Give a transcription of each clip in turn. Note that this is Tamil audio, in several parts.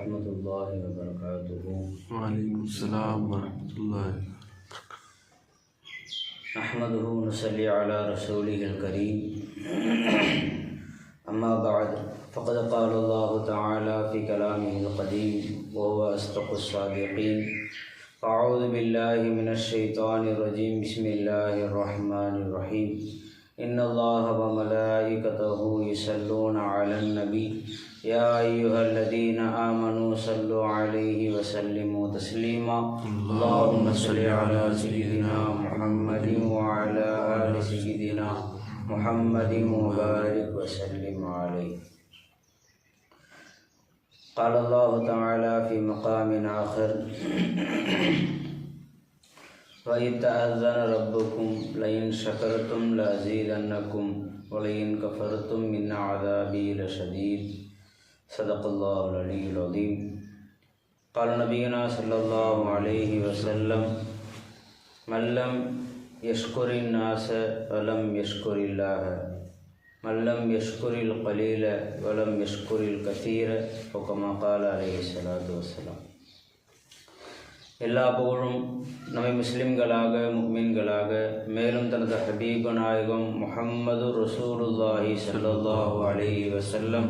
ورحمة الله وبركاته. وعليكم السلام ورحمة الله. نحمده ونصلي على رسوله الكريم. أما بعد فقد قال الله تعالى في كلامه القديم وهو أصدق الصادقين. أعوذ بالله من الشيطان الرجيم. بسم الله الرحمن الرحيم. إن الله وملائكته يصلون على النبي يا أيها الذين آمنوا صلوا عليه وسلموا تسليما. اللهم صل على سيدنا محمد وعلى آل سيدنا محمد وبارك وسلم عليه. قال الله تعالى في مقام آخر وَإِذْ تَأَذَّنَ رَبُّكُمْ لَئِنْ شَكَرْتُمْ لَأَزِيدَنَّكُمْ وَلَئِنْ كَفَرْتُمْ إِنَّ عَذَابِي لَشَدِيدٌ. صدق الله العلي العظيم. قال نبينا صلى الله عليه وسلم من لم يشكر الناس ولم يشكر الله من لم يشكر القليل ولم يشكر الكثير وكما قال عليه الصلاة والسلام. எல்லா புகழும் நம்மை முஸ்லிம்களாக முஃமின்களாக மேலும் தனது ஹபீபு நாயகம் முஹம்மது ரசூலுல்லாஹி ஸல்லல்லாஹு அலைஹி வஸல்லம்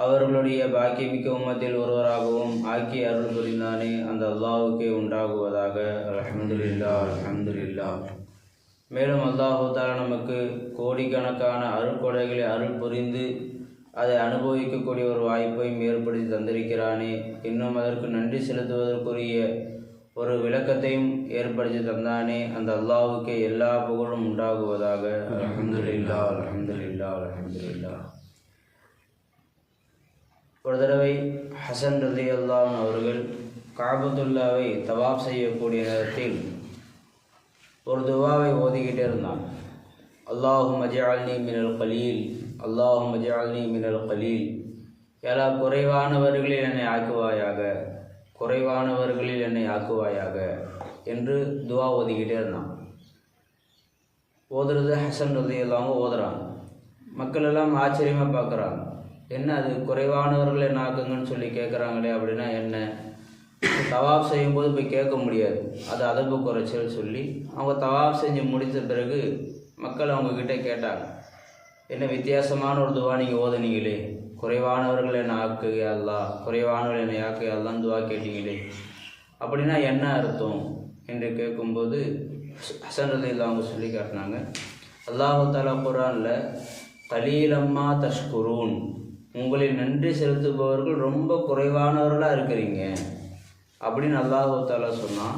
அவர்களுடைய பாக்கியமிக்க உம்மத்தில் ஒருவராகவும் ஆக்கி அருள் புரிந்தானே அந்த அல்லாஹ்வுக்கே உண்டாகுவதாக. அல்ஹம்துலில்லாஹ் அல்ஹம்துலில்லாஹ். மேலும் அல்லாஹ் தஆலா நமக்கு கோடிக்கணக்கான அருட்கொடைகளை அருள் புரிந்து அதை அனுபவிக்கக்கூடிய ஒரு வாய்ப்பையும் ஏற்படுத்தி தந்திருக்கிறானே. இன்னும் அதற்கு நன்றி செலுத்துவதற்குரிய ஒரு விளக்கத்தையும் ஏற்படுத்தி தந்தானே. அந்த அல்லாஹ்வுக்கே எல்லா புகழும் உண்டாகுவதாக. அல்ஹம்துலில்லாஹ் அல்ஹம்துலில்லாஹ் அல்ஹம்துலில்லாஹ். ஒரு தடவை ஹசன் ரலியல்லாஹு அன்ஹு அவர்கள் காபத்துல்லாவை தவாப் செய்யக்கூடிய நேரத்தில் ஒரு துவாவை ஓதிக்கிட்டே இருந்தாங்க. அல்லாஹும்ம ஜஅல்னி மினல் கலீல் அல்லாஹும்ம ஜஅல்னி மினல் கலீல். எல்லா குறைவானவர்களில் என்னை ஆக்குவாயாக, குறைவானவர்களில் என்னை ஆக்குவாயாக என்று துவா ஓதிக்கிட்டே இருந்தான். ஓதுறது ஹசன் ரலியல்லாஹு அன்ஹு ஓதுறாங்க. மக்கள் எல்லாம் ஆச்சரியமாக பார்க்குறாங்க. என்ன அது குறைவானவர்கள் என்ன ஆக்குங்கன்னு சொல்லி கேட்குறாங்களே அப்படின்னா என்ன? தவாப் செய்யும்போது போய் கேட்க முடியாது, அது அதப்பு குறைச்சல் சொல்லி அவங்க தவாப் செஞ்சு முடித்த பிறகு மக்கள் அவங்கக்கிட்ட கேட்டாங்க, என்ன வித்தியாசமான ஒரு துவா நீங்கள் ஓதுனீங்களே, குறைவானவர்கள் என்னை ஆக்கு அல்லாஹ், குறைவானவர்கள் என்னை ஆக்கு அல்லான்னு துவா கேட்டீங்களே, அப்படின்னா என்ன அர்த்தம் என்று கேட்கும்போது ஹசன் ரலியல்லாஹு அவங்க சொல்லி காட்டினாங்க, அல்லாஹ் தஆலா குர்ஆனில் கலீலம்மா தஷ்குரூன், உங்களில் நன்றி செலுத்துபவர்கள் ரொம்ப குறைவானவர்களாக இருக்கிறீங்க அப்படின்னு அல்லாஹ் தஆலா சொன்னான்.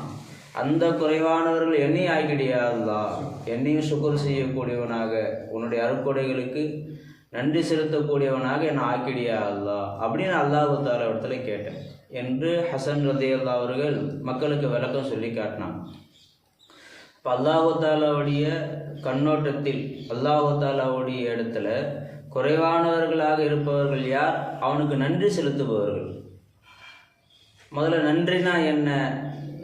அந்த குறைவானவர்கள் என்னையும் ஆக்கிடியா அல்லாஹ், என்னையும் சுக்ர் செய்யக்கூடியவனாக, உன்னுடைய அருட்கொடைகளுக்கு நன்றி செலுத்தக்கூடியவனாக என்னை ஆக்கிடியா அல்லாஹ் அப்படின்னு அல்லாஹ் தஆலா இடத்துல கேட்டேன் என்று ஹசன் ரலியல்லாஹு அவர்கள் மக்களுக்கு விளக்கம் சொல்லி காட்டினான். இப்போ அல்லாஹ் தஆலாவுடைய கண்ணோட்டத்தில் அல்லாஹ் தஆலாவுடைய இடத்துல குறைவானவர்களாக இருப்பவர்கள் யார்? அவனுக்கு நன்றி செலுத்துபவர்கள். முதல்ல நன்றினா என்ன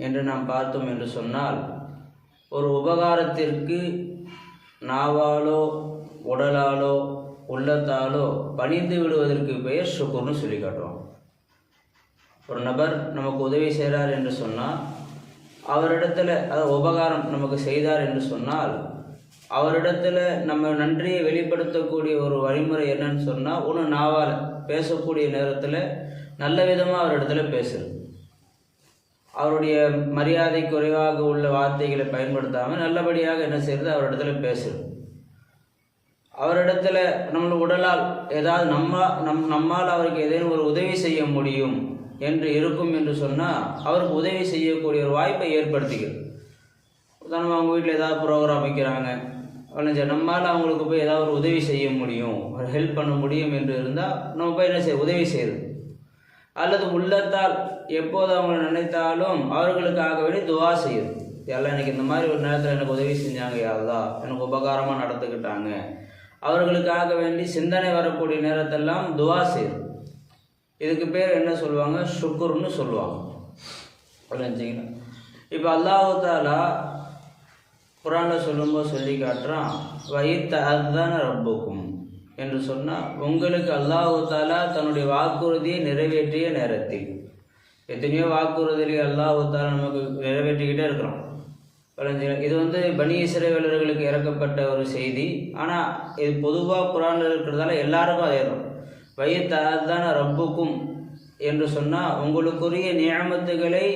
என்று நாம் பார்த்தோம் என்று சொன்னால், ஒரு உபகாரத்திற்கு நாவாலோ உடலாலோ உள்ளத்தாலோ பணிந்து விடுவதற்கு பெயர் ஷுக்ர்னு சொல்லி காட்டுவான். ஒரு நபர் நமக்கு உதவி செய்கிறார் என்று சொன்னால், அவரிடத்துல அதாவது உபகாரம் நமக்கு செய்தார் என்று சொன்னால், அவரிடத்துல நம்ம நன்றியை வெளிப்படுத்தக்கூடிய ஒரு வழிமுறை என்னன்னு சொன்னால், ஒன்று நாவால் பேசக்கூடிய நேரத்தில் நல்ல விதமாக அவரிடத்துல பேசுறது, அவருடைய மரியாதை குறைவாக உள்ள வார்த்தைகளை பயன்படுத்தாமல் நல்லபடியாக என்ன செய்கிறது, அவரிடத்துல பேசுறது. அவரிடத்துல நம்ம உடலால் ஏதாவது நம்மால் அவருக்கு ஏதேனும் ஒரு உதவி செய்ய முடியும் என்று இருக்கும் என்று சொன்னால் அவருக்கு உதவி செய்யக்கூடிய ஒரு வாய்ப்பை ஏற்படுத்திக்கிறது. உதாரணமாக அவங்க வீட்டில் ஏதாவது ப்ரோக்ராம் வைக்கிறாங்க, நம்மால் அவங்களுக்கு போய் ஏதாவது ஒரு உதவி செய்ய முடியும், ஒரு ஹெல்ப் பண்ண முடியும் என்று இருந்தால் நம்ம போய் என்ன செய்ய உதவி செய்யுது. அல்லது உள்ளத்தால் எப்போது அவங்களை நினைத்தாலும் அவர்களுக்காக வேண்டி துவா செய்யுது. எல்லாம் எனக்கு இந்த மாதிரி ஒரு நேரத்தில் எனக்கு உதவி செஞ்சாங்க, யாரெல்லாம் எனக்கு உபகாரமாக நடந்துக்கிட்டாங்க, அவர்களுக்காக வேண்டி சிந்தனை வரக்கூடிய நேரத்தெல்லாம் துவா செய்யுது. இதுக்கு பேர் என்ன சொல்லுவாங்க? ஷுக்ர்னு சொல்லுவாங்க. புரிஞ்சுங்களா? இப்போ அல்லாஹ் தஆலா குர்ஆனில் சொல்லும்போது சொல்லி காட்டுறான், வஇத் தஅzzன ரப்புக்கும், என்று சொன்னால் உங்களுக்கு அல்லாஹு தாலா தன்னுடைய வாக்குறுதியை நிறைவேற்றிய நேரத்தில். எத்தனையோ வாக்குறுதிகளை அல்லாஹு தாலா நமக்கு நிறைவேற்றிக்கிட்டே இருக்கிறோம். இது பனி இஸ்ரவேலர்களுக்கு இறக்கப்பட்ட ஒரு செய்தி. ஆனால் இது பொதுவாக குர்ஆனில் இருக்கிறதால எல்லாருக்கும் அதே தான். வயத்தான ரப்புக்கும் என்று சொன்னால் உங்களுக்குரிய நியமத்துகளை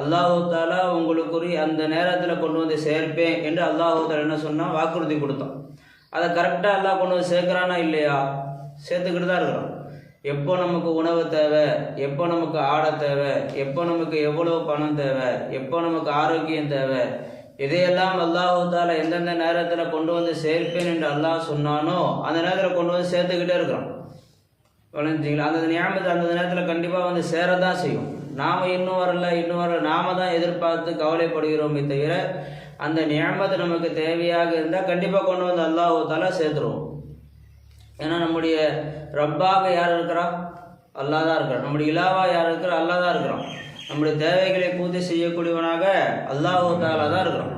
அல்லாஹு தாலா உங்களுக்குரிய அந்த நேரத்தில் கொண்டு வந்து சேர்ப்பேன் என்று அல்லாஹு தாலா என்ன சொன்னால் வாக்குறுதி கொடுத்தான். அதை கரெக்டாக அல்லாஹ் கொண்டு வந்து சேர்க்குறானா இல்லையா? சேர்த்துக்கிட்டு தான் இருக்கிறோம். எப்போ நமக்கு உணவு தேவை, எப்போ நமக்கு ஆடை தேவை, எப்போ நமக்கு எவ்வளோ பணம் தேவை, எப்போ நமக்கு ஆரோக்கியம் தேவை, இதையெல்லாம் அல்லாஹு தாலா எந்தெந்த நேரத்தில் கொண்டு வந்து சேர்ப்பேன் என்று அல்லாஹ் சொன்னானோ அந்த நேரத்தில் கொண்டு வந்து சேர்த்துக்கிட்டே இருக்கிறோம். வளைஞ்சிங்களா? அந்த நியாமத்தை அந்த நேரத்தில் கண்டிப்பாக வந்து சேரதான் செய்யும். நாம் இன்னும் வரல நாம தான் எதிர்பார்த்து கவலைப்படுகிறோமே தவிர அந்த நியாமத்தை நமக்கு தேவையாக இருந்தால் கண்டிப்பாக கொண்டு வந்து அல்லாஹு தாலா சேர்த்துருவோம். ஏன்னா நம்முடைய ரப்பாக யார் இருக்கிறா? அல்லாஹ் தான் இருக்கிறான். நம்முடைய இலாவா யார் இருக்கிறா? அல்லாஹ் தான் இருக்கிறான். நம்முடைய தேவைகளை பூர்த்தி செய்யக்கூடியவனாக அல்லாஹு தாலா தான் இருக்கிறான்.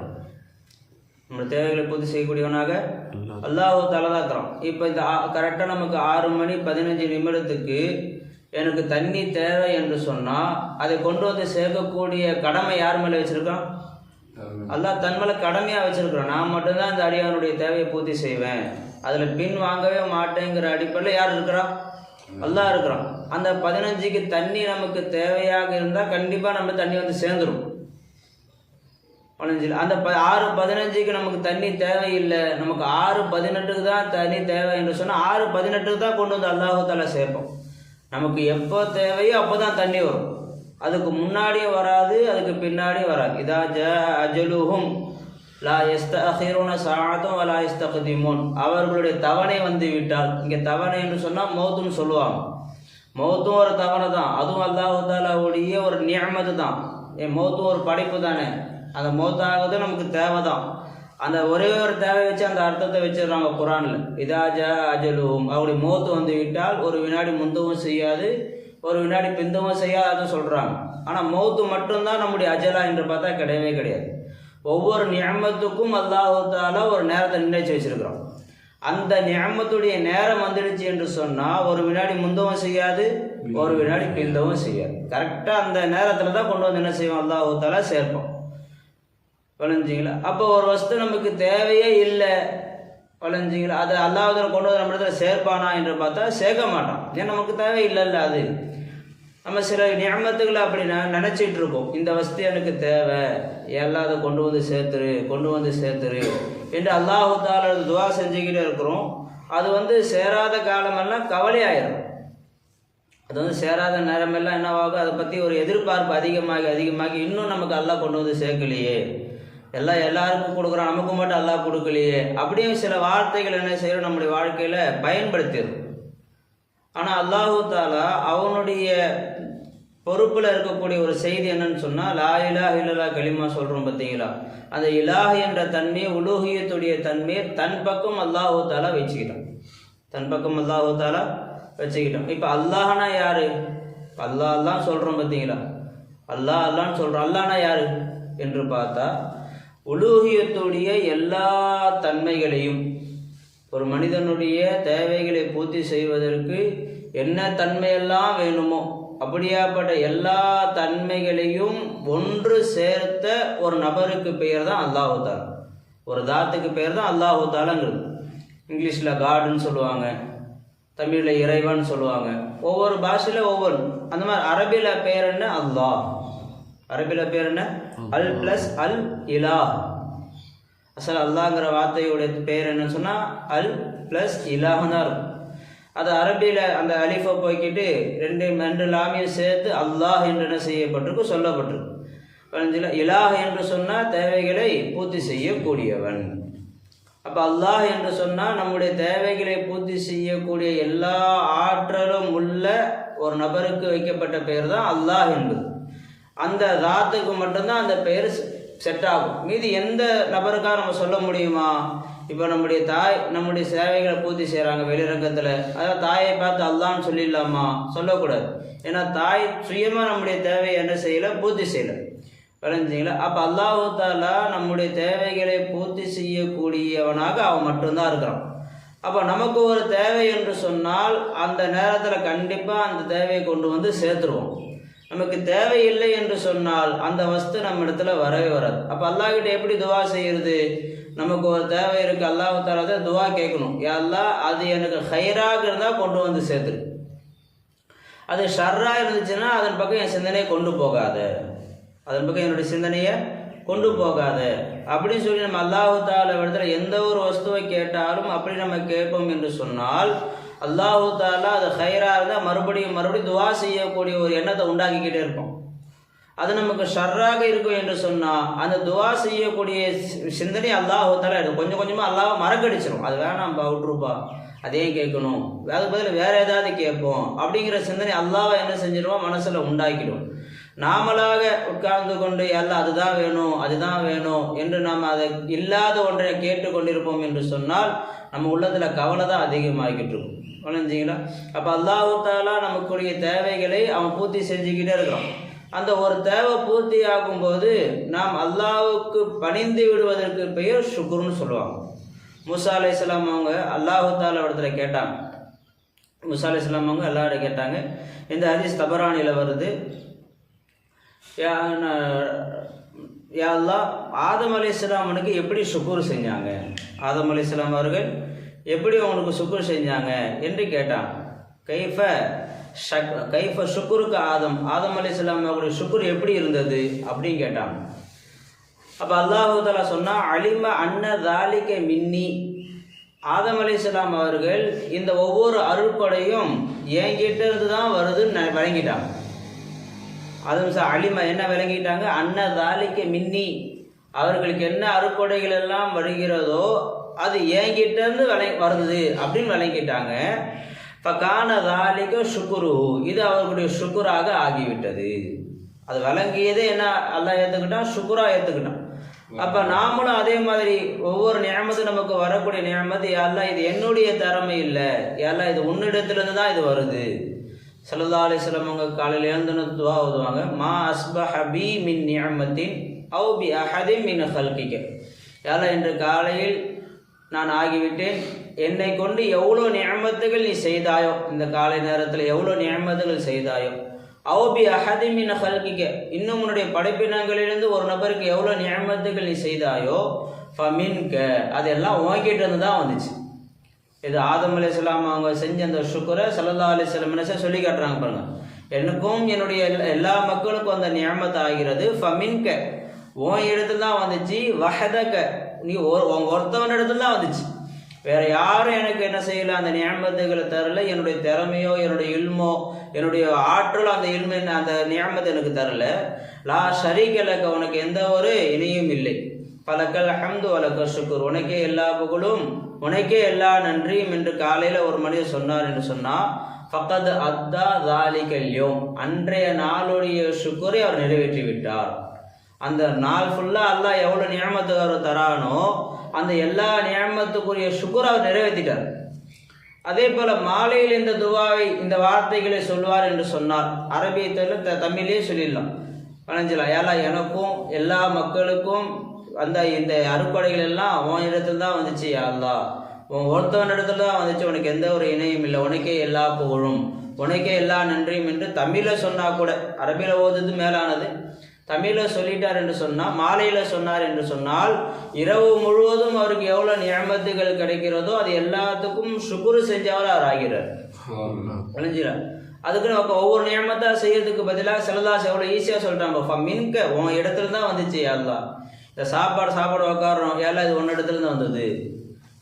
நம்முடைய தேவைகளை பூர்த்தி செய்யக்கூடியவனாக அல்லாஹு தாலா தான் இருக்கிறான். இப்போ இந்த கரெக்டாக நமக்கு 6:15 எனக்கு தண்ணி தேவை என்று சொன்னால் அதை கொண்டு வந்து சேர்க்கக்கூடிய கடமை யார் மேலே வச்சுருக்கான்? அல்லாஹ் தன் மேலே கடமையாக வச்சுருக்கிறான். நான் மட்டும்தான் இந்த அடியானுடைய தேவையை பூர்த்தி செய்வேன், அதில் பின் வாங்கவே மாட்டேங்கிற அடிப்படையில் யார் இருக்கிறா? அல்லாஹ் இருக்கிறான். அந்த 15க்கு தண்ணி நமக்கு தேவையாக இருந்தால் கண்டிப்பாக நம்ம தண்ணி வந்து சேர்ந்துடும். 15 அந்த 6:15 நமக்கு தண்ணி தேவையில்லை, நமக்கு 6:18 தான் தண்ணி தேவை என்று சொன்னால் 6:18 தான் கொண்டு வந்து அல்லாஹு தாலா சேர்ப்போம். நமக்கு எப்போ தேவையோ அப்போ தான் தண்ணி வரும். அதுக்கு முன்னாடியே வராது, அதுக்கு பின்னாடியே வராது. இதா ஜா அஜலுஹும் லா யஸ்தஅகிருன ஸாஅத்தும் வலா யஸ்தக்திமூன். அவர்களுடைய தவணை வந்து விட்டால், இங்கே தவணை என்று சொன்னால் மௌத்துன்னு சொல்லுவாங்க. மௌத்தும் ஒரு தவணை தான், அதுவும் அல்லாஹு தாலாவுடைய ஒரு நியமத்து தான். மௌத்தும் ஒரு படைப்பு தானே, அந்த மௌத்தாகுது நமக்கு தேவை தான். அந்த ஒரே ஒரு தேவை வச்சு அந்த அர்த்தத்தை வச்சிடுறாங்க குர்ஆனில். இதா ஜா அஜலுஹும், அவருடைய மௌத்து வந்து விட்டால் ஒரு வினாடி முந்தவும் செய்யாது, ஒரு வினாடி பிந்தவும் செய்யாது சொல்கிறாங்க. ஆனால் மௌத்து மட்டும்தான் நம்முடைய அஜலா என்று பார்த்தா கிடையவே கிடையாது. ஒவ்வொரு நியமத்துக்கும் அல்லாஹு தாலா ஒரு நேரத்தை நிர்ணயிச்சு வச்சிருக்கிறோம். அந்த நியமத்துடைய நேரம் வந்துடுச்சு என்று சொன்னால் ஒரு வினாடி முந்தவும் செய்யாது, ஒரு வினாடி பிந்தவும் செய்யாது. கரெக்டாக அந்த நேரத்தில் தான் கொண்டு வந்து என்ன செய்வோம்? அல்லாஹு தாலா சேர்ப்போம். வளைஞ்சிங்களா? அப்போ ஒரு வஸ்து நமக்கு தேவையே இல்லை, வளைஞ்சிங்களா, அது அல்லாஹ் கொண்டு வந்து நம்ம இடத்துல சேர்ப்பானா என்று பார்த்தா சேர்க்க மாட்டான். ஏன்? நமக்கு தேவை இல்லைல்ல. அது நம்ம சில நியமத்துக்களை அப்படி நினச்சிட்டு இருக்கோம், இந்த வஸ்து எனக்கு தேவை, எல்லாம் அதை கொண்டு வந்து சேர்த்துரு என்று அல்லாஹு தாலா துவா செஞ்சுக்கிட்டே இருக்கிறோம். அது சேராத காலமெல்லாம் கவலையாயிரும். அது சேராத நேரமெல்லாம் என்னவாகும்? அதை பற்றி ஒரு எதிர்பார்ப்பு அதிகமாகி இன்னும் நமக்கு அல்லாஹ் கொண்டு வந்து சேர்க்கலையே, எல்லாருக்கும் கொடுக்குறான், நமக்கு மட்டும் அல்லாஹ் கொடுக்கலையே, அப்படியும் சில வார்த்தைகள் என்ன செய்யறோம் நம்முடைய வாழ்க்கையில் பயன்படுத்திடும். ஆனால் அல்லாஹு தாலா அவனுடைய பொறுப்பில் இருக்கக்கூடிய ஒரு செய்தி என்னன்னு சொன்னால், லா இலாஹ இல்லல்லாஹ் கலிமா சொல்கிறோம் பார்த்தீங்களா, அந்த இலாஹ் என்ற தன்மையை, உலூஹியத்துடைய தன்மையை தன் பக்கம் அல்லாஹு தாலா வச்சுக்கிட்டான். இப்போ அல்லாஹ்னா யாரு? அல்லாஹ் சொல்கிறோம் பார்த்தீங்களா, அல்லாஹ்னு சொல்கிறோம். அல்லாஹ்னா யாரு என்று பார்த்தா, உலூஹியத்துடைய எல்லா தன்மைகளையும், ஒரு மனிதனுடைய தேவைகளை பூர்த்தி செய்வதற்கு என்ன தன்மையெல்லாம் வேணுமோ அப்படியாப்பட்ட எல்லா தன்மைகளையும் ஒன்று சேர்த்த ஒரு நபருக்கு பெயர் தான் அல்லாஹு தாலா. ஒரு தாத்துக்கு பெயர் தான் அல்லாஹு தாலாங்கிறது. இங்கிலீஷில் காடுன்னு சொல்லுவாங்க, தமிழில் இறைவன் சொல்லுவாங்க, ஒவ்வொரு பாஷையில் ஒவ்வொரு. அந்த மாதிரி அரபியில் பெயர் என்ன? அல்லாஹ். அரபியில் பேர் என்ன? அல் ப்ளஸ் அல் இலா. அசல் அல்லாங்கிற வார்த்தையுடைய பேர் என்னன்னு சொன்னால் அல் ப்ளஸ் இலாஹ் தான் இருக்கும். அது அரபியில் அந்த அலிஃபை போய்கிட்டு ரெண்டு லாமியும் சேர்த்து அல்லாஹ் என்று என்ன செய்யப்பட்டிருக்கு, சொல்லப்பட்டிருக்கு. இலாஹ் என்று சொன்னால் தேவைகளை பூர்த்தி செய்யக்கூடியவன். அப்போ அல்லாஹ் என்று சொன்னால் நம்முடைய தேவைகளை பூர்த்தி செய்யக்கூடிய எல்லா ஆற்றலும் உள்ள ஒரு நபருக்கு வைக்கப்பட்ட பெயர் தான் அல்லாஹ் என்பது. அந்த தாத்துக்கு மட்டும்தான் அந்த பெயர் செட் ஆகும். மீதி எந்த நபருக்காக நம்ம சொல்ல முடியுமா? இப்போ நம்முடைய தாய் நம்முடைய சேவைகளை பூர்த்தி செய்கிறாங்க வெளிரங்கத்தில், அதாவது தாயை பார்த்து அல்லான்னு சொல்லிடலாமா? சொல்லக்கூடாது. ஏன்னா தாய் சுயமாக நம்முடைய தேவையை என்ன செய்யலை, பூர்த்தி செய்யலை. விளைஞ்சிங்களா? அப்போ அல்லாஹு தாலா நம்முடைய தேவைகளை பூர்த்தி செய்யக்கூடியவனாக அவன் மட்டும்தான் இருக்கிறான். அப்போ நமக்கு ஒரு தேவை என்று சொன்னால் அந்த நேரத்தில் கண்டிப்பாக அந்த தேவையை கொண்டு வந்து சேர்த்துருவோம். நமக்கு தேவையில்லை என்று சொன்னால் அந்த வஸ்து நம்ம இடத்துல வரவே வராது. அப்போ அல்லாஹ்கிட்ட எப்படி துவா செய்கிறது? நமக்கு ஒரு தேவை இருக்குது, அல்லாஹ் தஆலா துவா கேட்கணும், யா அல்லாஹ் அது எனக்கு ஹைராக இருந்தால் கொண்டு வந்து சேர்த்துரு, அது ஷர்ராக இருந்துச்சுன்னா அதன் பக்கம் என் சிந்தனையை கொண்டு போகாத, அதன் பக்கம் என்னுடைய சிந்தனையை கொண்டு போகாத அப்படின்னு சொல்லி நம்ம அல்லாஹ் தஆலா இடத்துல எந்த ஒரு வஸ்துவை கேட்டாலும் அப்படி நம்ம கேட்போம் என்று சொன்னால் அல்லாஹ் தஆலா அது ஹைராக இருந்தால் மறுபடியும் துவா செய்யக்கூடிய ஒரு எண்ணத்தை உண்டாக்கிக்கிட்டே இருப்போம். அது நமக்கு ஷர்ராக இருக்கும் என்று சொன்னால் அந்த துவா செய்யக்கூடிய சிந்தனை அல்லாஹ் தஆலா எடுக்கும். கொஞ்சம் கொஞ்சமாக அல்லாஹ் மறக்கடிச்சிடும். அது வேணாம் விட்டுருப்பா, அதையும் கேட்கணும், அதுக்கு பதில் வேறு ஏதாவது கேட்போம் அப்படிங்கிற சிந்தனை அல்லாஹ் என்ன செஞ்சிடுவோம், மனசில் உண்டாக்கிடும். நாமளாக உட்கார்ந்து கொண்டு எல்லாம் அதுதான் வேணும் என்று நாம் அதை இல்லாத ஒன்றை கேட்டு கொண்டிருப்போம் என்று சொன்னால் நம்ம உள்ளத்தில் கவலை தான் அதிகமாகிக்கிட்டு இருக்கும். புரிஞ்சுங்களா? அப்போ அல்லாஹ் தஆலா நமக்குரிய தேவைகளை அவன் பூர்த்தி செஞ்சுக்கிட்டே இருக்கிறான். அந்த ஒரு தேவை பூர்த்தி ஆகும்போது நாம் அல்லாஹ்வுக்கு பணிந்து விடுவதற்கு பெயர் ஷுக்ருன்னு சொல்லுவாங்க. மூசா அலைஹிஸ்ஸலாம் அவங்க அல்லாஹ் தஆலா இடத்துல கேட்டாங்க. மூசா அலைஹிஸ்ஸலாம் அவங்க அல்லாஹ்கிட்ட கேட்டாங்க. இந்த ஹதீஸ் தபரானியில் வருது. யா அல்லாஹ் ஆதம் அலைஹிஸ்ஸலாமுக்கு எப்படி ஷுக்ர் செஞ்சாங்க, ஆதம் அலைஹிஸ்ஸலாம் அவர்கள் எப்படி அவனுக்கு ஷுக்ர் செஞ்சாங்க என்று கேட்டான். கைஃப ஷுக்ருக்கு ஆதம் அலைஹிஸ்ஸலாம் அவருடைய ஷுக்ர் எப்படி இருந்தது அப்படின்னு கேட்டாங்க. அப்போ அல்லாஹ் தஆலா சொன்னா, அலிம அன்ன தாலிக மின்னி, ஆதம் அலைஹிஸ்ஸலாம் அவர்கள் இந்த ஒவ்வொரு அருட்கொடையும் என்கிட்ட இருந்து தான் வருதுன்னு வழங்கிட்டாங்க. அதுவும் அலிமா என்ன விளங்கிட்டாங்க, அன்ன தாலிக்க மின்னி, அவர்களுக்கு என்ன அருட்கொடைகள் எல்லாம் வருகிறதோ அது என்கிட்டேருந்து வருது அப்படின்னு விளங்கிட்டாங்க. ஃபகான தாலிக ஷுக்குரு, இது அவர்களுடைய ஷுக்குராக ஆகிவிட்டது. அது விளங்கியதே என்ன அல்லாஹ் ஏற்றுக்கிட்டான், ஷுக்குராக ஏற்றுக்கிட்டான். அப்போ நாமளும் அதே மாதிரி ஒவ்வொரு நியமத்து நமக்கு வரக்கூடிய நியமத்து, யா அல்லாஹ் இது என்னுடைய திறமை இல்லை, யா அல்லாஹ் இது உன்னிடத்துலேருந்து தான் இது வருது. ஸல்லல்லாஹு அலைஹி வஸல்லம் அவங்க காலையில் எழுந்துன்னு துவா ஓதுவாங்க, மா அஸ்பஹ பி மின் நிஅமத்தின் அவ் பி அஹதின் மின் ஹல்கிக, யா அல்லாஹ் இன்று காலையில் நான் ஆகிவிட்டேன், என்னை கொண்டு எவ்வளோ நியமத்துகள் நீ செய்தாயோ, இந்த காலை நேரத்தில் எவ்வளோ நியமத்துகள் செய்தாயோ, அவ் பி அஹதின் மின் ஹல்கிக, இன்னும் உன்னுடைய படைப்பினங்களிலிருந்து ஒரு நபருக்கு எவ்வளோ நியமத்துகள் நீ செய்தாயோ, ஃபமின்க, அதெல்லாம் உன்கிட்ட இருந்து தான் வந்துச்சு. இது ஆதம் அலைஹிஸ்ஸலாம் அவங்க செஞ்ச அந்த ஷுக்ரை ஸல்லல்லாஹு அலைஹி வஸல்லம் சொல்லி காட்டுறாங்க பாருங்க. எனக்கும் என்னுடைய எல்லா மக்களுக்கும் அந்த நியமத் ஆகிறது. ஃபமின்க, உன் இடத்துல தான் வந்துச்சு. வஹதக, நீ ஒருத்தவன் இடத்துல தான் வந்துச்சு, வேற யாரும் எனக்கு என்ன செய்யல, அந்த நியமத்துகளை தரல. என்னுடைய திறமையோ என்னுடைய இல்மோ என்னுடைய ஆற்றலோ அந்த இல்ம அந்த நியமத்தை எனக்கு தரல. லா ஷரீக லக, உனக்கு எந்த ஒரு இணையும் இல்லை. பலக்கல் ஹம்து வலக்க ஷுக்குர், உனக்கே எல்லா புகழும் உனக்கே எல்லா நன்றியும் என்று காலையில் ஒரு மனிதர் சொன்னார் என்று சொன்னால், ஃபக்கத் அத்தா தாலிகல் யௌம், அன்றைய நாளுடைய ஷுக்குரை அவர் நிறைவேற்றி விட்டார். அந்த நாள் ஃபுல்லாக அல்லாஹ் எவ்வளோ நியமத்து அவர் தரானோ அந்த எல்லா நியமத்துக்குரிய ஷுக்குரை அவர் நிறைவேற்றிட்டார். அதே போல் மாலையில் இந்த துவாவை இந்த வார்த்தைகளை சொல்வார் என்று சொன்னார். அரபியத்தில் தமிழே சொல்லிடலாம், வணஞ்சலாம், ஏலா எனக்கும் எல்லா மக்களுக்கும் அந்த இந்த அறுப்படைகள் எல்லாம் உன் இடத்துல தான் வந்துச்சு, யா அல்லாஹ் உன் ஒருத்தவன் இடத்துல தான் வந்துச்சு, உனக்கு எந்த ஒரு இணையும் இல்லை, உனக்கே எல்லா புகழும் உனக்கே எல்லா நன்றியும் என்று தமிழில் சொன்னால் கூட, அரபியில் ஓதுறது மேலானது, தமிழில் சொல்லிட்டார் என்று சொன்னால், மாலையில் சொன்னார் என்று சொன்னால், இரவு முழுவதும் அவருக்கு எவ்வளோ நியமத்துகள் கிடைக்கிறதோ அது எல்லாத்துக்கும் ஷுக்குரு செஞ்சவர் அவர் ஆகிறார். புரிஞ்சுறார்? அதுக்கு நம்ம ஒவ்வொரு நியமத்தாக செய்யறதுக்கு பதிலாக ஸல்லல்லாஹு எவ்வளோ ஈஸியாக சொல்லிட்டாங்க, மின்க, உன் இடத்துல தான் வந்துச்சு யா அல்லாஹ். இந்த சாப்பாடு உட்காடுறோம், ஏல்லாம் இது ஒன்று இடத்துல தான் வந்தது.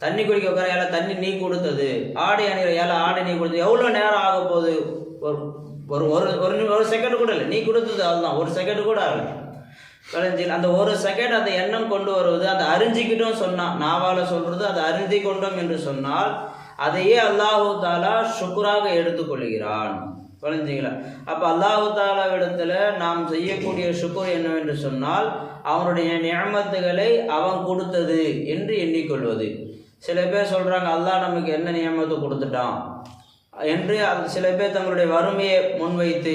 தண்ணி குடிக்க உட்கார, ஏல்லாம் தண்ணி நீ கொடுத்தது. ஆடை அணிகிற, ஏல்லாம் ஆடை நீ கொடுத்தது. எவ்வளோ நேரம் ஆக போகுது, ஒரு ஒரு செகண்ட் கூட இல்லை, நீ கொடுத்தது அதுதான், ஒரு செகண்ட் கூட ஆகலை. விளைஞ்சில் அந்த ஒரு செகண்ட் அந்த எண்ணம் கொண்டு வருவது, அந்த அறிஞ்சிக்கிட்டோம் சொன்னான், நாவால் சொல்கிறது, அதை அறிஞ்சி கொண்டோம் என்று சொன்னால் அதையே அல்லாஹு தஆலா ஷுக்ராக எடுத்துக்கொள்கிறான். புரிஞ்சுங்களா? அப்போ அல்லாஹு தஆலா இடத்துல நாம் செய்யக்கூடிய ஷுக்ர் என்னவென்று சொன்னால், அவனுடைய நியமத்துகளை அவன் கொடுத்தது என்று எண்ணிக்கொள்வது. சில பேர் சொல்கிறாங்க, அல்லாஹ் நமக்கு என்ன நியமத்தை கொடுத்துட்டான் என்று. சில பேர் தங்களுடைய வறுமையை முன்வைத்து,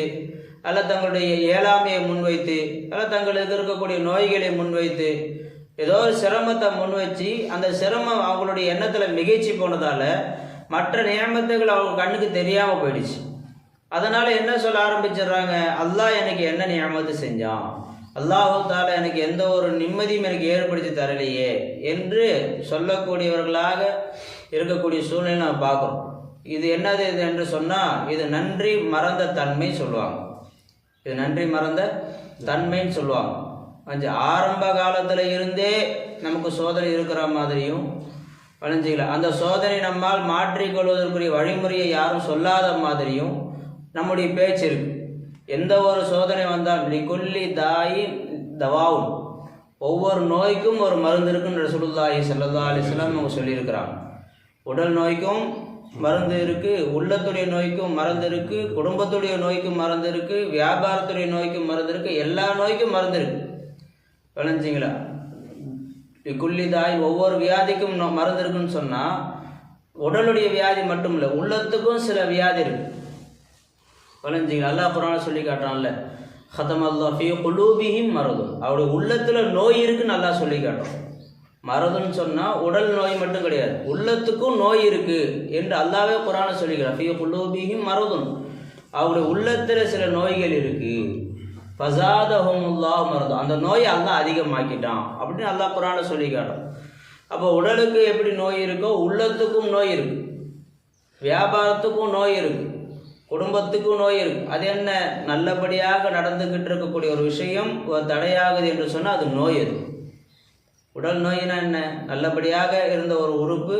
அல்ல தங்களுடைய இயலாமையை முன்வைத்து, அல்ல தங்களுக்கு இருக்கக்கூடிய நோய்களை முன்வைத்து, ஏதோ ஒரு சிரமத்தை முன் வச்சு அந்த சிரமம் அவங்களுடைய எண்ணத்தில் மிகைச்சி போனதால் மற்ற நியமத்துகள் அவங்க கண்ணுக்கு தெரியாமல் போயிடுச்சு. அதனால் என்ன சொல்ல ஆரம்பிச்சிடுறாங்க, அல்லாஹ் எனக்கு என்ன நியமத்து செஞ்சான், அல்லாஹ் தாலா எனக்கு எந்த ஒரு நிம்மதியும் எனக்கு ஏற்படுத்தி தரலையே என்று சொல்லக்கூடியவர்களாக இருக்கக்கூடிய சூழ்நிலை நாம் பார்க்குறோம். இது என்னது இது என்று சொன்னால் இது நன்றி மறந்த தன்மை சொல்லுவாங்க. இது நன்றி மறந்த தன்மைன்னு சொல்லுவாங்க. கொஞ்சம் ஆரம்ப காலத்தில் இருந்தே நமக்கு சோதனை இருக்கிற மாதிரியும் வளைஞ்சிக்கலாம், அந்த சோதனை நம்மால் மாற்றிக்கொள்வதற்குரிய வழிமுறையை யாரும் சொல்லாத மாதிரியும் நம்முடைய பேச்சு இருக்கு. எந்த ஒரு சோதனை வந்தால் லிகுல்லி தாயி தவாவும், ஒவ்வொரு நோய்க்கும் ஒரு மருந்து இருக்குன்னு ரசூலுல்லாஹி ஸல்லல்லாஹு அலைஹி வஸல்லம் அவங்க சொல்லியிருக்கிறாங்க. உடல் நோய்க்கும் மருந்து இருக்குது, உள்ளத்துடைய நோய்க்கும் மருந்து இருக்குது, குடும்பத்துடைய நோய்க்கும் மருந்து இருக்குது, வியாபாரத்துடைய நோய்க்கும் மருந்து இருக்குது, எல்லா நோய்க்கும் மருந்து இருக்குது. விளைஞ்சிங்களா? குள்ளி தாய் ஒவ்வொரு வியாதிக்கும் மருந்து இருக்குன்னு சொன்னால் உடலுடைய வியாதி மட்டும் இல்லை, உள்ளத்துக்கும் சில வியாதி இருக்கு. விளைஞ்சிங்களா? அல்லாஹ் குர்ஆன்ல சொல்லி காட்டுறான்ல, ஹதமல்லாஹு ஃபீ குலூபிஹிம் மரதுன், அவருடைய உள்ளத்தில் நோய் இருக்குன்னு நல்லா சொல்லி காட்டுறோம். மரதுன்னு சொன்னால் உடல் நோய் மட்டும் கிடையாது, உள்ளத்துக்கும் நோய் இருக்குது என்று அல்லாவே குர்ஆன்ல சொல்லிக்கிறார். ஃபீ குலூபிஹிம் மரதுன், அவருடைய உள்ளத்தில் சில நோய்கள் இருக்குது. ஃபஸாதஹுமுல்லாஹு மரது, அந்த நோயை அல்லாஹ் அதிகமாக்கிட்டான் அப்படின்னு அல்லாஹ் குர்ஆன்ல சொல்லி காட்டும். அப்போ உடலுக்கு எப்படி நோய் இருக்கோ உள்ளத்துக்கும் நோய் இருக்குது, வியாபாரத்துக்கும் நோய் இருக்குது, குடும்பத்துக்கும் நோய் இருக்குது. அது என்ன, நல்லபடியாக நடந்துக்கிட்டு இருக்கக்கூடிய ஒரு விஷயம் தடையாகுது என்று சொன்னால் அது நோய். அது உடல் நோயினா என்ன, நல்லபடியாக இருந்த ஒரு உறுப்பு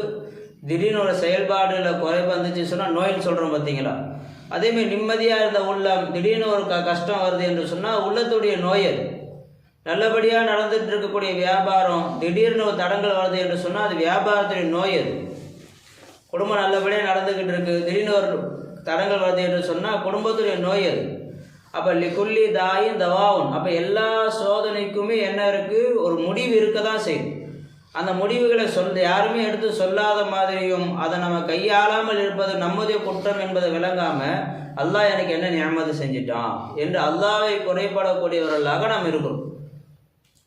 திடீர்னு ஒரு செயல்பாடுல குறைவு வந்துச்சு சொன்னால் நோயின்னு சொல்கிறோம் பார்த்தீங்களா? அதேமாதிரி நிம்மதியாக இருந்த உள்ளம் திடீர்னு ஒரு கஷ்டம் வருது என்று சொன்னால் உள்ளத்துடைய நோய். அது நல்லபடியாக நடந்துட்டு இருக்கக்கூடிய வியாபாரம் திடீர்னு ஒரு தடங்கள் வருது என்று சொன்னால் அது வியாபாரத்துடைய நோய். அது குடும்பம் நல்லபடியாக நடந்துக்கிட்டு இருக்கு, திடீர்னு ஒரு தடங்கள் வருது என்று சொன்னால் குடும்பத்துடைய நோய். அது அப்போ லிகுல்லி தாயும் தவாவும், அப்போ எல்லா சோதனைக்குமே என்ன இருக்குது, ஒரு முடிவு இருக்க தான் செய்யுது. அந்த முடிவுகளை யாருமே எடுத்து சொல்லாத மாதிரியும் அதை நம்ம கையாளாமல் இருப்பது நம்முடைய குற்றம் என்பதை விளங்காமல் அல்லாஹ் எனக்கு என்ன நியமத்து செஞ்சிட்டான் என்று அல்லாஹ்வை குறைபடக்கூடியவர்களாக நாம் இருக்கிறோம்.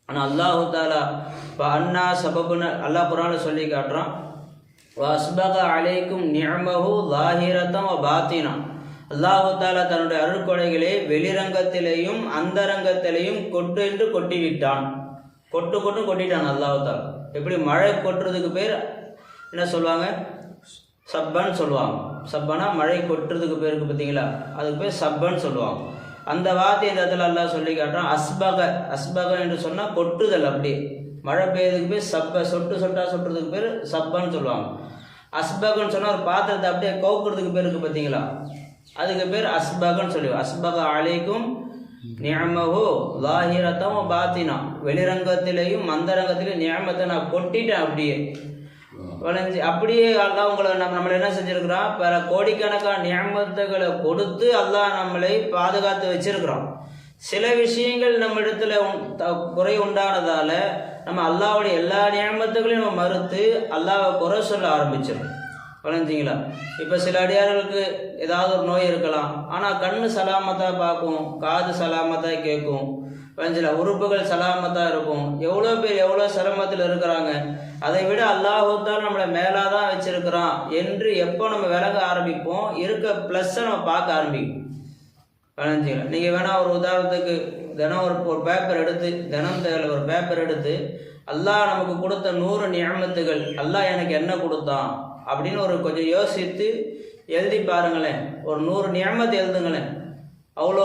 ஆனால் அல்லாஹு தாலா இப்போ அண்ணா சபபுன்னு அல்லாஹ் குர்ஆன்ல சொல்லி காட்டுறான். வஸ்பக அலைக்கும் நிஅமஹு ஸாஹிரத்தன் வ பாத்தினா, அல்லாஹு தாலா தன்னுடைய அருட்கொடைகளை வெளிரங்கத்திலேயும் அந்தரங்கத்திலேயும் கொட்டு கொட்டிவிட்டான். கொட்டிட்டான் அல்லாஹு தாலா. எப்படி மழை கொட்டுறதுக்கு பேர் என்ன சொல்லுவாங்க, சப்பன்னு சொல்லுவாங்க. சப்பனா மழை கொட்டுறதுக்கு பேருக்கு பார்த்தீங்களா, அதுக்கு பேர் சப்பன்னு சொல்லுவாங்க. அந்த வார்த்தை இந்த இடத்துல அல்லாஹ் சொல்லி காட்டுறான். அஸ்பக என்று சொன்னால் கொட்டுதல். அப்படியே மழை பெய்யறதுக்கு பேர் சப்ப, சொட்டுறதுக்கு பேர் சப்பன்னு சொல்லுவாங்க. அஸ்பகன்னு சொன்னால் ஒரு பாத்திரத்தை அப்படியே கவுக்கிறதுக்கு பேருக்கு பார்த்தீங்களா, அதுக்கு பேர் அஸ்பகன்னு சொல்லுவோம். அஸ்பக அலைக்கும் நிஅமஹு ஸாஹிரத்தன் வ பாத்தினா, வெளிரங்கத்திலேயும் அந்தரங்கத்திலேயும் நியமத்தை நான் கொட்டிட்டேன். அப்படியே வளைஞ்சி அப்படியே அல்லாஹ் உங்களை நம்மளை என்ன செஞ்சுருக்கிறான், பல கோடிக்கணக்கான நியமத்துகளை கொடுத்து அல்லாஹ் நம்மளை பாதுகாத்து வச்சிருக்கிறான். சில விஷயங்கள் நம்ம இடத்துல குறை உண்டானதால நம்ம அல்லாஹ்வுடைய எல்லா நியமத்துகளையும் நம்ம மறுத்து அல்லாஹ்வை குறை சொல்ல ஆரம்பிச்சிடும். வளைஞ்சிங்களா? இப்போ சில அடியார்களுக்கு ஏதாவது ஒரு நோய் இருக்கலாம், ஆனால் கண்ணு சலாமத்தாக பார்க்கும், காது சலாமத்தாக கேட்கும், வளைஞ்சில உறுப்புகள் சலாமத்தாக இருக்கும். எவ்வளோ பேர் எவ்வளோ சிரமத்தில் இருக்கிறாங்க. அதை விட அல்லாஹ் தான் நம்மளை மேலாக தான் வச்சிருக்கிறான் என்று எப்போ நம்ம விளங்க ஆரம்பிப்போம், இருக்க ப்ளஸ்ஸை நம்ம பார்க்க ஆரம்பிக்கும். வளைஞ்சிங்களா? நீங்கள் வேணால் ஒரு உதாரணத்துக்கு தினம் ஒரு பேப்பர் எடுத்து, தினம் தேவையில் ஒரு பேப்பர் எடுத்து அல்லாஹ் நமக்கு கொடுத்த 100 நியமத்துகள் அல்லாஹ் எனக்கு என்ன கொடுத்தான் அப்படின்னு ஒரு கொஞ்சம் யோசித்து எழுதி பாருங்களேன். ஒரு 100 நியமத்தை எழுதுங்களேன். அவ்வளோ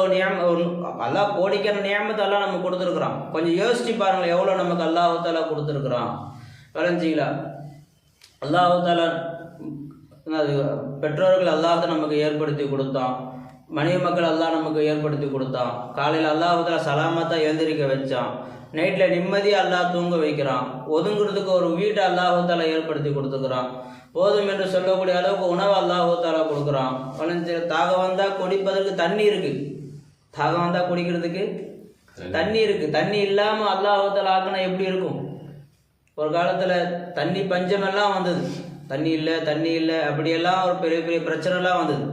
அல்லாஹ் கோடிக்கான நியமத்தை அல்லாஹ் நமக்கு கொடுத்துருக்குறான். கொஞ்சம் யோசிச்சு பாருங்களேன், எவ்வளோ நமக்கு அல்லாஹ் தாலா கொடுத்துருக்குறான். வளைஞ்சிங்களா? அல்லாஹ் தாலா பெற்றோர்கள் அல்லாஹ் தான் நமக்கு ஏற்படுத்தி கொடுத்தான், மனைவி மக்கள் அல்லாஹ் நமக்கு ஏற்படுத்தி கொடுத்தான், காலையில் அல்லாஹ் தாலா சலாமத்தாக எழுந்திரிக்க வச்சான், நைட்டில் நிம்மதியாக அல்லாஹ் தூங்க வைக்கிறான், ஒதுங்கிறதுக்கு ஒரு வீட்டை அல்லாஹ் தாலா ஏற்படுத்தி கொடுத்துக்கிறான், போதும் என்று சொல்லக்கூடிய அளவுக்கு உணவு அல்லாஹ் தாலா கொடுக்குறான். தாகம் வந்தால் குடிப்பதற்கு தண்ணி இருக்குது, தாகம் வந்தால் குடிக்கிறதுக்கு தண்ணி இருக்குது. தண்ணி இல்லாமல் அல்லாஹ் தாலா ஆக்கினா எப்படி இருக்கும்? ஒரு காலத்தில் தண்ணி பஞ்சமெல்லாம் வந்தது, தண்ணி இல்லை அப்படியெல்லாம் ஒரு பெரிய பெரிய பிரச்சனைலாம் வந்தது.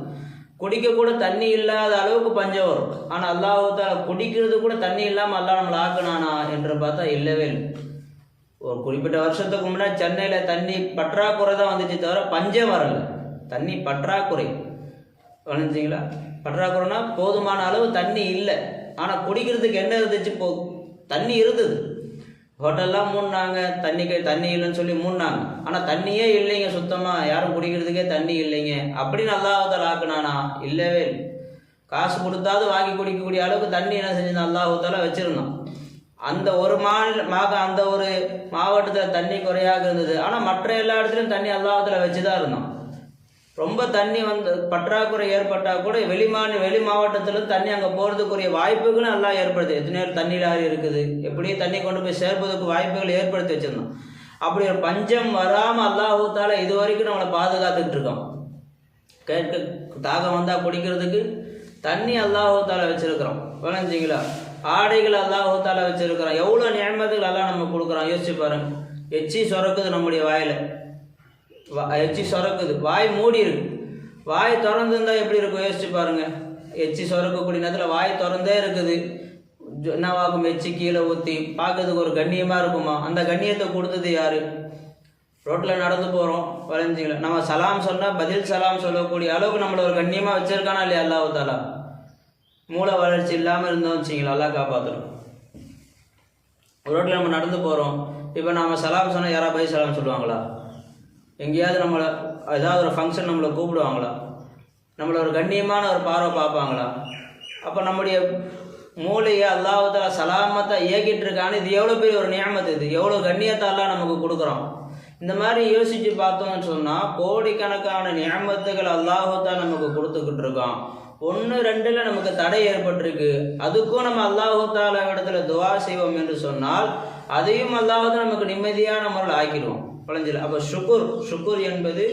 குடிக்க கூட தண்ணி இல்லாத அளவுக்கு பஞ்சம் வரும். ஆனால் அல்லாஹ் தாலா குடிக்கிறது கூட தண்ணி இல்லாமல் அல்லாஹ் நம்மளை ஆக்கினானா என்று பார்த்தா இல்லவே இல்லை. ஒரு குறிப்பிட்ட வருஷத்துக்கு முன்னாடி சென்னையில் தண்ணி பற்றாக்குறை தான் வந்துச்சு தவிர பஞ்சம் வரலை. தண்ணி பற்றாக்குறை வந்துச்சிங்களா? பற்றாக்குறைனா போதுமான அளவு தண்ணி இல்லை, ஆனால் குடிக்கிறதுக்கு என்ன இருந்துச்சு? தண்ணி இருந்தது. ஹோட்டல்லாம் மூடினாங்க, தண்ணி இல்லைன்னு சொல்லி மூடினாங்க. ஆனால் தண்ணியே இல்லைங்க, சுத்தமாக யாரும் குடிக்கிறதுக்கே தண்ணி இல்லைங்க. அப்படின்னு அல்லாஹ் தஆலா ஆக்குனானா? இல்லவே இல்லை. காசு கொடுத்தாவது வாங்கி குடிக்கக்கூடிய அளவுக்கு தண்ணி என்ன செஞ்சது? அல்லாஹ் தஆலா வச்சிருந்தான். அந்த ஒரு அந்த ஒரு மாவட்டத்தில் தண்ணி குறையாக இருந்தது, ஆனால் மற்ற எல்லா இடத்துலையும் தண்ணி அல்லாஹ் தஆலா வச்சு தான் இருந்தான். ரொம்ப தண்ணி பற்றாக்குறை ஏற்பட்டால் கூட வெளி மாவட்டத்தில் தண்ணி அங்கே போகிறதுக்குரிய வாய்ப்புகளும் எல்லாம் ஏற்படுத்து. எத்தனையோ தண்ணி லாரி இருக்குது, எப்படியும் தண்ணி கொண்டு போய் சேர்ப்பதற்கு வாய்ப்புகள் ஏற்படுத்தி வச்சிருந்தோம். அப்படி ஒரு பஞ்சம் வராமல் அல்லாஹ் தஆலா இது வரைக்கும் நம்மளை பாதுகாத்துக்கிட்டு இருக்கோம். தாகம் வந்தால் குடிக்கிறதுக்கு தண்ணி அல்லாஹ் தஆலா வச்சிருக்கிறோம். விளைஞ்சிங்களா? ஆடைகள் அல்லாஹ் தஆலா வச்சிருக்கிறோம். எவ்வளோ நியமத்துகள் எல்லாம் நம்ம கொடுக்குறோம், யோசிச்சு பாருங்க. எச்சி சுரக்குது நம்முடைய வாயில், எச்சி சுரக்குது, வாய் மூடி இருக்கு. வாய் திறந்துருந்தால் எப்படி இருக்கும் யோசிச்சு பாருங்க. எச்சி சுரக்கக்கூடிய நேரத்தில் வாய் திறந்தே இருக்குது, என்னவாகும்? எச்சி கீழே ஊற்றி பார்க்கறதுக்கு ஒரு கண்ணியமாக இருக்குமா? அந்த கண்ணியத்தை கொடுத்தது யாரு? ரோட்டில் நடந்து போகிறோம், வளைஞ்சிங்களா, நம்ம சலாம் சொன்னால் பதில் சலாம் சொல்லக்கூடிய அளவுக்கு நம்மளை ஒரு கண்ணியமாக வச்சுருக்கானா இல்லையா அல்லாஹ் தஆலா? மூளை வளர்ச்சி இல்லாமல் இருந்தோம் வச்சிங்களா, எல்லாம் காப்பாற்றணும். ரோட்டில் நம்ம நடந்து போகிறோம், இப்போ நம்ம சலாம் சொன்னால் யாராவது பதில் சலாம் சொல்லுவாங்களா? எங்கேயாவது நம்மளை ஏதாவது ஒரு ஃபங்க்ஷன் நம்மளை கூப்பிடுவாங்களா? நம்மளை ஒரு கண்ணியமான ஒரு பார்வை பார்ப்பாங்களா? அப்போ நம்முடைய மூளையை அல்லாஹ் தஆலா சலாமத்தை இயக்கிட்டு இருக்கான்னு, இது எவ்வளோ பெரிய ஒரு நியமத்து, இது எவ்வளோ கண்ணியத்தை எல்லாம் நமக்கு கொடுக்குறோம். இந்த மாதிரி யோசித்து பார்த்தோம்னு சொன்னால் கோடிக்கணக்கான நியமத்துகள் அல்லாஹ் தஆலா நமக்கு கொடுத்துக்கிட்டு இருக்கான். 1-2 நமக்கு தடை ஏற்பட்டிருக்கு, அதுக்கும் நம்ம அல்லாஹ் தஆலா இடத்துல துவா செய்வோம் என்று சொன்னால் அதையும் அல்லாஹ் தஆலா நமக்கு நிம்மதியான முறையில் ஆக்கிடுவோம். பழஞ்சில். அப்போ ஷுக்குர் என்பது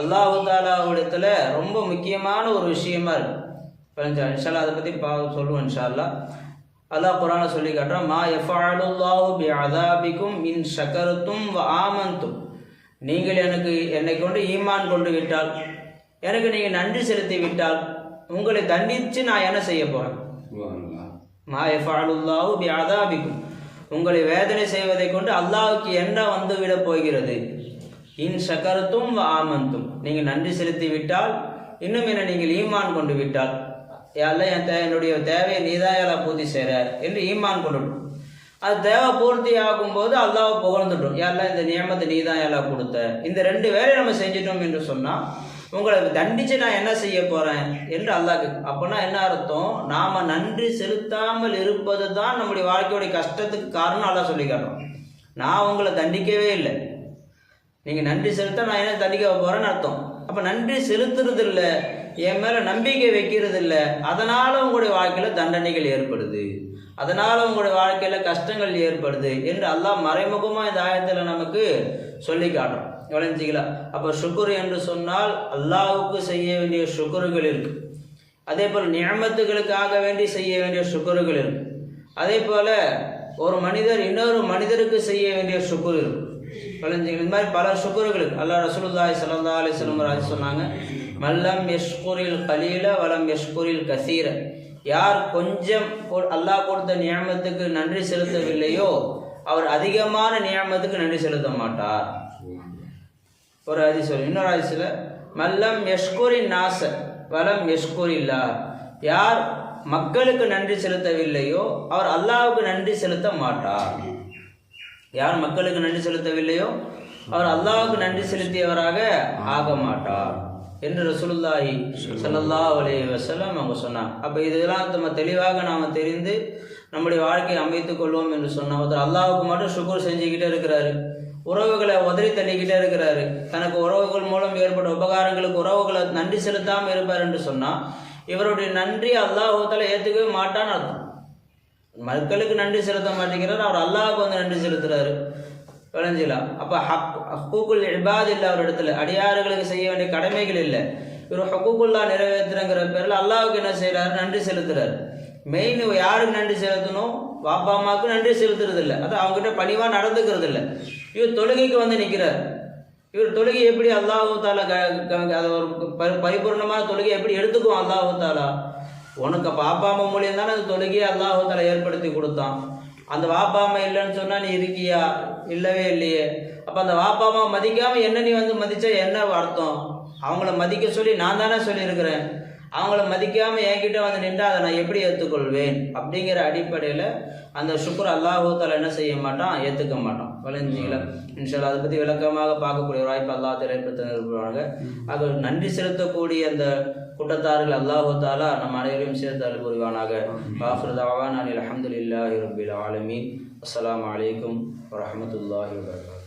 அல்லாஹ் தஆலாவிடத்தில் ரொம்ப முக்கியமான ஒரு விஷயமா இருக்கு. பழஞ்சா இன்ஷால்லா அதை பற்றி சொல்லுவோம் இன்ஷால்லா. அல்லாஹ் குர்ஆனில் சொல்லி காட்டுறான், மா யஃபஅலுல்லாஹு பிஅஸாபிக்கும் இன் ஷகர்தும் வ ஆமன்தும். நீங்கள் என்னை கொண்டு ஈமான் கொண்டு விட்டால், எனக்கு நீங்கள் நன்றி செலுத்தி விட்டால், உங்களை தண்டித்து நான் என்ன செய்ய போகிறேன்? மா யஃபஅலுல்லாஹு பிஅஸாபிக்கும், உங்களை வேதனை செய்வதை கொண்டு அல்லாஹ்வுக்கு என்ன வந்து விட போகிறது? இன் ஷகர்தும் வ ஆமன்தும், நீங்கள் நன்றி செலுத்தி விட்டால், இன்னும் என்ன நீங்கள் ஈமான் கொண்டு விட்டால், யாரெல்லாம் என்னுடைய தேவையை நீதாயாலா பூர்த்தி செய்கிற என்று ஈமான் கொண்டுட்டோம். அது தேவை பூர்த்தி ஆகும்போது அல்லாஹ் புகழ்ந்துட்டோம், யாரெல்லாம் இந்த நியமத்தை நீதாயாலா கொடுத்த. இந்த 2 வேலையை நம்ம செஞ்சிட்டோம் என்று சொன்னால் உங்களை தண்டித்து நான் என்ன செய்ய போகிறேன் என்று அல்லாஹ். அப்போனா என்ன அர்த்தம்? நாம் நன்றி செலுத்தாமல் இருப்பது தான் நம்முடைய வாழ்க்கையுடைய கஷ்டத்துக்கு காரணம் அல்லாஹ் சொல்லி காட்டுறோம். நான் உங்களை தண்டிக்கவே இல்லை, நீங்கள் நன்றி செலுத்த நான் என்ன தண்டிக்க போகிறேன்னு அர்த்தம். அப்போ நன்றி செலுத்துறது இல்லை, என் மேலே நம்பிக்கை வைக்கிறது இல்லை, அதனால் உங்களுடைய வாழ்க்கையில் தண்டனைகள் ஏற்படுது, அதனால் உங்களுடைய வாழ்க்கையில் கஷ்டங்கள் ஏற்படுது என்று அல்லாஹ் மறைமுகமாக இந்த ஆயத்தில் நமக்கு சொல்லி காட்டுறோம். விளைஞ்சிங்களா? அப்போ ஷுக்குர் என்று சொன்னால் அல்லாஹ்வுக்கு செய்ய வேண்டிய ஷுக்குர்கள் இருக்கு, அதே போல் நியமத்துகளுக்காக வேண்டி செய்ய வேண்டிய ஷுக்குர்கள் இருக்கு, அதே போல் ஒரு மனிதர் இன்னொரு மனிதருக்கு செய்ய வேண்டிய ஷுக்குர் இருக்கு. விளைஞ்சிங்களா? இந்த மாதிரி பல ஷுக்குர்கள் இருக்கு. அல்லாஹ் ரசூலுல்லாஹி ஸல்லல்லாஹு அலைஹி வஸல்லம் சொன்னாங்க, மல்லம் யஷ்குரில் கலீல வலம் யஷ்குரில் கசீர. யார் கொஞ்சம் அல்லாஹ் கொடுத்த நியமத்துக்கு நன்றி செலுத்தவில்லையோ அவர் அதிகமான நியமத்துக்கு நன்றி செலுத்த மாட்டார். ஒரு ஹதீஸ். இன்னொரு ஹதீஸ்ல மல்லம் யஷ்குரின் நாச வலம் யஷ்குரில்லா. யார் மக்களுக்கு நன்றி செலுத்தவில்லையோ அவர் அல்லாஹ்வுக்கு நன்றி செலுத்த மாட்டார். யார் மக்களுக்கு நன்றி செலுத்தவில்லையோ அவர் அல்லாஹ்வுக்கு நன்றி செலுத்தியவராக ஆக மாட்டார் என்று ரசூலுல்லாஹி ஸல்லல்லாஹு அலைஹி வஸல்லம் அவங்க சொன்னாங்க. அப்போ இதெல்லாம் நம்ம தெளிவாக நாம் தெரிந்து நம்முடைய வாழ்க்கையை அமைத்துக் கொள்வோம் என்று சொன்னால், ஒருத்தர் அல்லாஹ்வுக்கு மட்டும் ஷுக்குர் செஞ்சுக்கிட்டே இருக்கிறாரு, உறவுகளை உதறி தள்ளிக்கிட்டே இருக்கிறாரு, தனக்கு உறவுகள் மூலம் ஏற்பட்ட உபகாரங்களுக்கு உறவுகளை நன்றி செலுத்தாமல் இருப்பார் என்று சொன்னால் இவருடைய நன்றி அல்லாஹ் தஆலா ஏற்றுக்கவே மாட்டான்னு அர்த்தம். மக்களுக்கு நன்றி செலுத்த மாட்டேங்கிறார், அவர் அல்லாஹ்வுக்கு வந்து நன்றி செலுத்துறாரு. விளைஞ்சிலா? அப்போ ஹக்கூக்குல் இபாத் இல்லை, அவர் இடத்துல அடியாறுகளுக்கு செய்ய வேண்டிய கடமைகள் இல்லை. இவர் ஹக்கூக்குல்லா நிறைவேற்றுறங்கிற பேரில் அல்லாஹ்வுக்கு என்ன செய்கிறாரு? நன்றி செலுத்துறாரு. மெயின் யாருக்கு நன்றி செலுத்தணும்? பாப்பா அம்மாவுக்கு நன்றி செலுத்துறது இல்லை, அது அவங்ககிட்ட பணிவாக நடந்துக்கிறது இல்லை. இவர் தொழுகைக்கு வந்து நிற்கிறார். இவர் தொழுகை எப்படி அல்லாஹ் தஆலா அதை ஒரு பரிபூர்ணமாக தொழுகை எப்படி எடுத்துக்குவோம்? அல்லாஹ் தஆலா உனக்கு பாப்பா அம்மா மூலியம் தானே அந்த தொழுகையை அல்லாஹ் தஆலா ஏற்படுத்தி கொடுத்தான். அந்த வாப்பா அம்மா இல்லைன்னு சொன்னால் நீ இருக்கியா? இல்லவே இல்லையே. அப்போ அந்த வாப்பா அம்மா மதிக்காமல் என்ன நீ வந்து மதித்தா என்ன அர்த்தம்? அவங்கள மதிக்க சொல்லி நான் தானே சொல்லியிருக்கிறேன். அவங்கள மதிக்காமல் என்கிட்ட வந்து நின்றால் அதை நான் எப்படி ஏற்றுக்கொள்வேன்? அப்படிங்கிற அடிப்படையில் அந்த சுக்ர் அல்லாஹ் தஆலா என்ன செய்ய மாட்டான்? ஏற்றுக்க மாட்டான். விளைஞ்சிங்களா? இன்ஷால்லா அதை பற்றி விளக்கமாக பார்க்கக்கூடிய வாய்ப்பு அல்லாஹ் தஆலா ஏற்படுத்தி நிறுவுவாங்க. அது நன்றி செலுத்தக்கூடிய அந்த கூட்டத்தார்கள் அல்லாஹ் தஆலா நம் அனைவரையும் சேர்த்து அருள் புரிவானாக. ஆஃபிரு தஅவானா அல்ஹம்துலில்லாஹி ரப்பில் ஆலமீன். அஸ்ஸலாமு அலைக்கும் வரஹ்மத்துல்லாஹி வபரகாத்துஹு.